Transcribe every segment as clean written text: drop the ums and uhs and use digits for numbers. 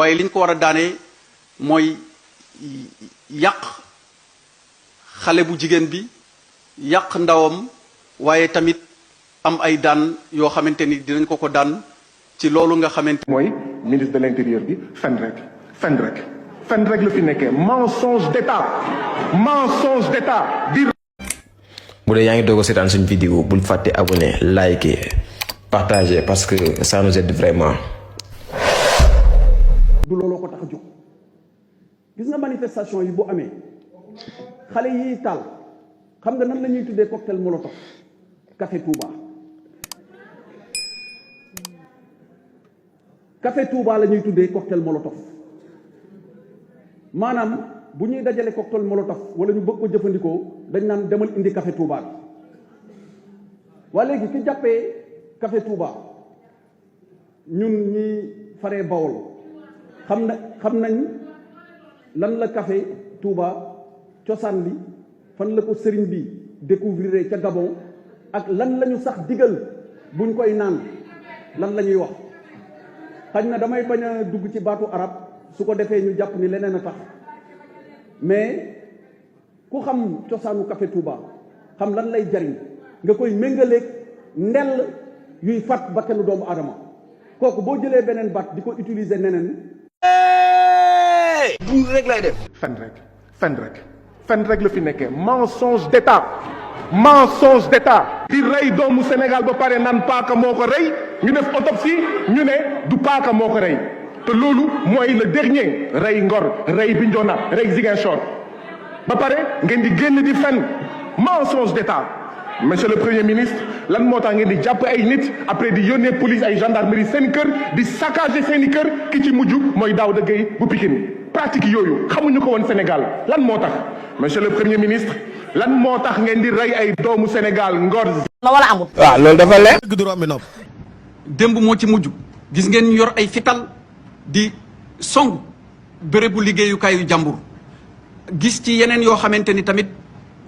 waaye liñ ko war a daanee mooy yàq xale bu jigéen bi yàq ndawam waaye tamit am ay daan yoo xamante ni dinañ ko daan ci loolu nga xamante mooy ministre de l'intérieur bi fen rek la fi nekkee mensonge d'état di. bu dee yaa ngi doog a seetaan suñu vidéo bul fàtte abonné liker partager parce que ça nous aide vraiment. du looloo ko tax a jóg gis nga manifestation yi bu amee xale yi taal xam nga nan la ñuy tuddee cocktail molotov café Touba la ñuy tuddee cocktail molotov maanaam bu ñuy dajale cocktail molotov wala ñu bëgg ko jëfandikoo dañ naan demal indi café Touba bi waa léegi ki jàppee café Touba ñun ñi faree Bawol xam nañ lan la café Touba cosaan li fan la ko sëriñ bi découvrir ca Gabon ak lan lañu sax digal buñ koy naan lan la ñuy wax xañ na damay bañ a dugg ci baatu arab su ko defee ñu jàpp ni leneen a tax mais ku xam cosaanu café Touba xam lan lay jariñ nga koy méngaleeg ndell yuy fat bakkanu doomu aadama kooku boo jëlee beneen baat di ko utiliser neneen buur rek lay def. fen rek la fi nekkee mensonge d'état di rey doomu Sénégal ba pare naan paaka moo ko rey ñu def autopsie ñu ne du paaka moo ko rey te loolu mooy le dernier rey Ngor rey Bignona rey Ziguinchor ba pare ngeen di génn di fen mensonge d'état. monsieur le premier ministre lan moo tax ngeen di jàpp ay nit après di yónnee police ay gendarmerie seen kër di saccager seen i kër ki ci mujj mooy Daouda Gueye bu Pikine pratique yooyu xamuñu ko woon Sénégal lan moo tax monsieur le premier ministre lan moo tax ngeen di rey ay doomu Sénégal Ngor. na wala amul. waaw loolu dafa leer. démb moo ci mujj gis ngeen yor ay fital di song bérébu liggéeyukaayu jàmbur gis ci yeneen yoo xamante ni tamit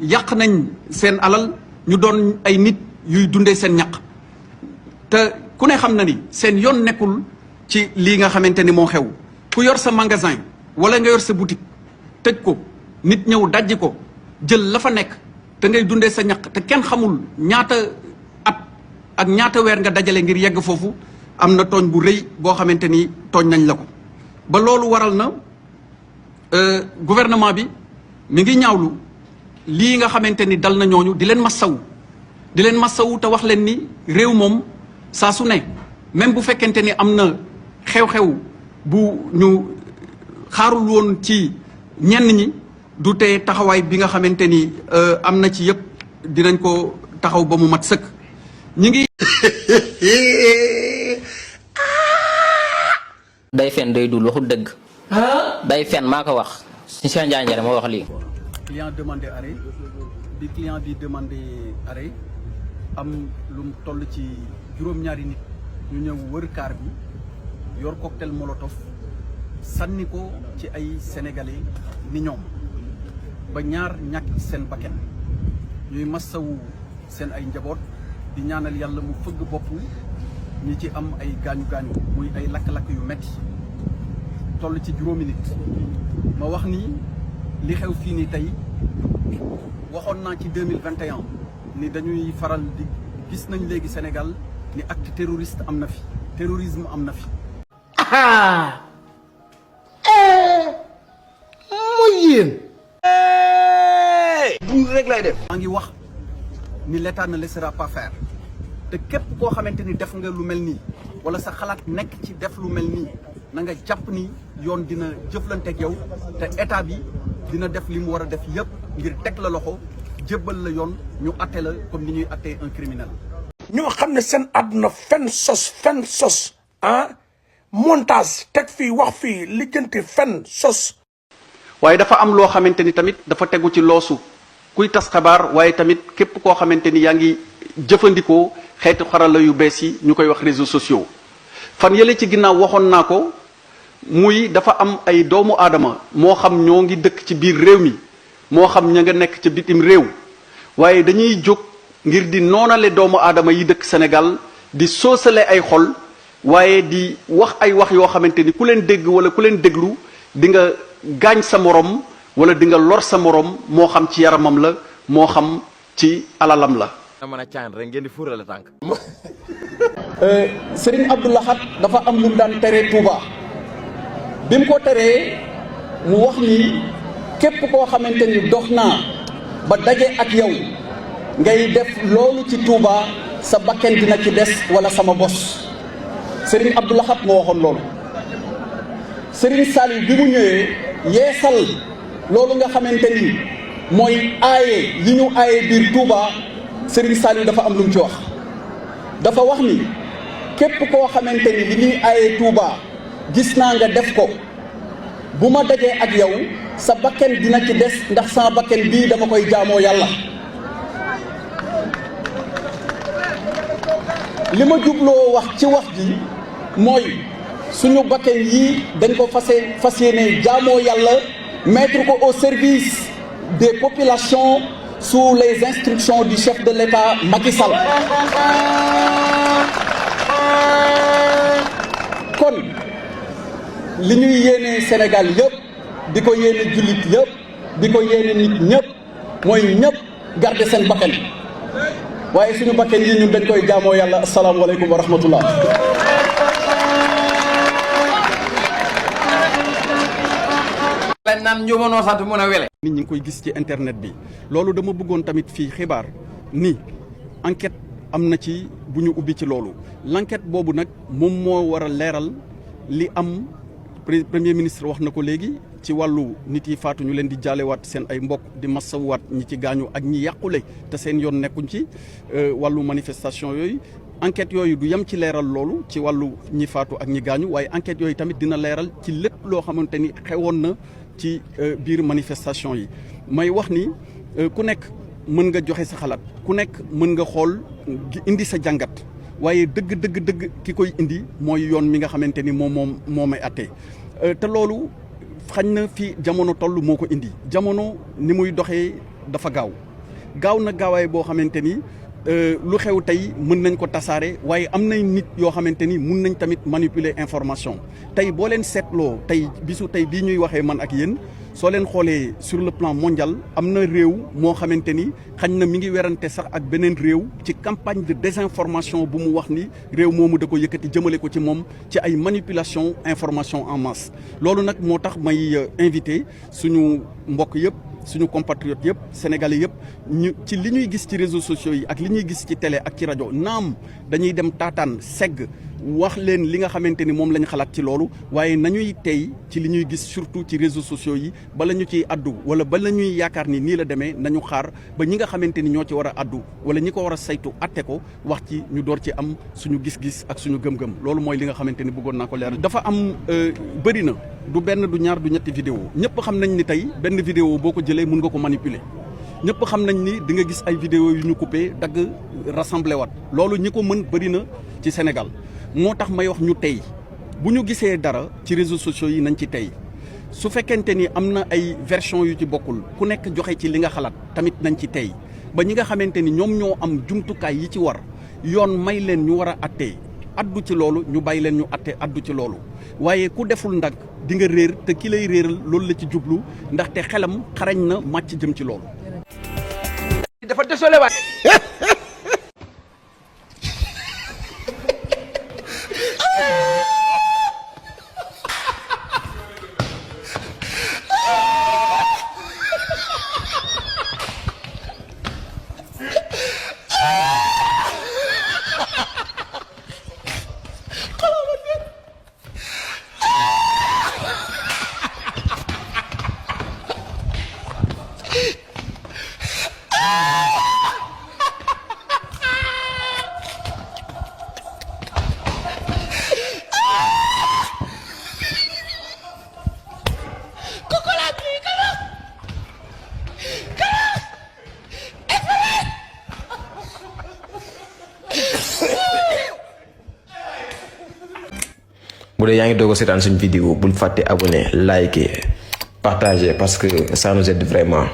yàq nañ seen alal ñu doon ay nit yuy dundee seen ñaq te ku ne xam na ni seen yoon nekkul ci lii nga xamante ni moo xew ku yor sa magasin wala nga yor sa boutique tëj ko nit ñëw dajji ko jël la fa nekk te ngay dundee sa ñaq te kenn xamul ñaata at ak ñaata weer nga dajale ngir yegg foofu am na tooñ bu rëy boo xamante ni tooñ nañ la ko ba loolu waral na gouvernement bi mi ngi ñaawlu lii nga xamante ni dal na ñooñu di leen massawu te wax leen ni réew moom saa su ne même bu fekkente ni am na xew-xew bu ñu xaarul woon ci ñenn ñi du tee taxawaay bi nga xamante ni am na ci yëpp dinañ ko taxaw ba mu mat sëkk ñi ngi day fen day dul waxul dëgg. day fen maa ko wax. si Cheikh Ndiaye Ndiaye moo wax lii. client demandé arrêt bi client bi demandé arrêt am lu mu toll ci juróom-ñaari nit ñu ñëw wër kaar bi yor cocktail molotov sànni ko ci ay sénégalais ni ñoom ba ñaar ñàkk seen bakkan ñuy massawu seen ay njaboot di ñaanal yàlla mu fëgg bopp ñi ci am ay gaañu-gaañu muy ay lakk-lakk yu metti toll ci juróomi nit ma wax ni li xew fii nii tey waxoon naa ci 2021 ni dañuy faral di gis nañ léegi Sénégal ni acte terroriste am na fi terrorisme am na fi. mooy yéen. buur rek lay def. maa ngi wax ni l'État ne laissera pas faire te képp koo xamante ni def nga lu mel nii wala sa xalaat nekk ci def lu mel nii na nga jàpp ni yoon dina jëflanteeg yow te état bi dina def li mu war a def yëpp ngir teg la loxo jébbal la yoon ñu atte la comme ni ñuy attee un criminel. ñoo xam ne seen àdduna fen sos montage teg fii wax fii lijjanti fen sos. waaye dafa am loo xamante ni tamit dafa tegu ci loosu kuy tas xabaar waaye tamit képp koo xamante ni yaa ngi jëfandikoo xeetu xarala yu bees yi ñu koy wax réseaux sociaux fan yële ci ginnaaw waxoon naa ko muy dafa am ay doomu aadama moo xam ñoo ngi dëkk ci biir réew mi moo xam ña nga nekk ca bitim réew waaye dañuy jóg ngir di noonale doomu aadama yi dëkk Sénégal di soosale ay xol waaye di wax ay wax yoo xamante ni ku leen dégg wala ku leen déglu di nga gaañ sa morom wala di nga lor sa morom moo xam ci yaramam la moo xam ci alalam la. mën a caan rek ngeen di fuurale tànk. Serigne Abdou Lahad dafa am lu mu daan tere Touba bi mu ko teree mu wax ni képp koo xamante ni dox naa ba daje ak yow ngay def loolu ci Touba sa bakken dina ci des wala sama bos Serigne Abdou Lahad moo waxoon loolu. Serigne Saliou bi mu ñëwee yeesal loolu nga xamante ni mooy aaye yi ñu aaye biir Touba Serigne Saliou dafa am lu mu ci wax. dafa wax ni képp koo xamante ni li ñuy aaye Touba gis naa nga def ko bu ma dajee ak yow sa bakken dina ci des ndax sama bakken bii dama koy jaamoo yàlla. li ma jubloo wax ci wax ji mooy suñu bakken yii dañ ko fas yéene jaamoo yàlla mettre ko au service des populations sous les instructions du chef de l'État Macky Sall. kon li ñuy yéene Sénégal yëpp di ko yéene jullit yëpp di ko yéene nit ñëpp mooy ñëpp garder seen bakkan waaye suñu bakkan yi ñun dañ koy jaamoo yàlla. asalaamaaleykum wa rahmatullah. naan njuumanoo sant mun a wele. nit ñi ngi koy gis ci internet bi loolu dama bëggoon tamit fii xibaar ni enquête am na ci bu ñu ubbi ci loolu l'enquête boobu nag moom moo war a leeral li am. premier ministre wax na ko léegi ci wàllu nit yi faatu ñu leen di jaalewaat seen ay mbokk di massawuwaat ñi ci gaañu ak ñi yàqule te seen yoon nekkuñ ci wàllu manifestation yooyu. enquête yooyu du yem ci leeral loolu ci wàllu ñi faatu ak ñi gaañu waaye enquête yooyu tamit dina leeral ci lépp loo xamante ni xewoon na ci biir manifestation yi. may wax ni ku nekk mën nga joxe sa xalaat ku nekk mën nga xool indi sa jàngat waaye dëgg ki koy indi mooy yoon mi nga xamante ni moo may àtte te loolu xañ na fi jamono toll moo ko indi jamono ni muy doxee dafa gaaw na gaawaay boo xamante ni lu xew tey mën nañ ko tasaare waaye am nay nit yoo xamante ni mun nañ tamit manipuler information tey boo leen seetloo tey bisu tey bii ñuy waxee man ak yéen soo leen xoolee sur le plan mondial am na réew moo xamante ni xañ na mi ngi werante sax ak beneen réew ci campagne de désinformation bu mu wax ni réew moomu da ko yëkkati jëmale ko ci moom ci ay manipulation information en masse. loolu nag moo tax may invité suñu mbokk yëpp suñu compatriotes yëpp sénégalais yëpp ñu ci li ñuy gis ci réseaux sociaux yi ak li ñuy gis ci télé ak ci rajo naam dañuy dem taataan segg wax leen li nga xamante ni moom la ñu xalaat ci loolu waaye nañuy tey ci li ñuy gis surtout ci réseaux sociaux yi bala ñu ciy addu wala bala ñuy yaakaar ni nii la demee nañu xaar ba ñi nga xamante ni ñoo ci war a addu wala ñi ko war a saytu atte ko wax ci ñu door ci am suñu gis-gis ak suñu gëm-gëm loolu mooy li nga xamante ni bëggoon naa ko leeral. dafa am bëri na du benn du ñaar du ñetti vidéo ñëpp xam nañ ni tey benn vidéo boo ko jëlee mun nga ko manipuler ñëpp xam nañ ni di nga gis ay vidéo yu ñu coupé dagg rassemblé waat loolu ñi ko mën bëri na ci Sénégal. moo tax may wax ñu tey bu ñu gisee dara ci réseaux sociaux yi nañ ci tey su fekkente ni am na ay version yu ci bokkul ku nekk joxe ci li nga xalaat tamit nañ ci tey ba ñi nga xamante ni ñoom ñoo am jumtukaay yi ci war yoon may leen ñu war a attee addu ci loolu ñu bàyyi leen ñu atte addu ci loolu waaye ku deful ndag di nga réer te ki lay réeral loolu la ci jublu ndaxte xelam xarañ na màcc jëm ci loolu. dafa désolé waat. bu dee yaa ngi doog a seetaan suñu vidéo bul fàtte abonné liker partager parce que ça nous aide vraiment.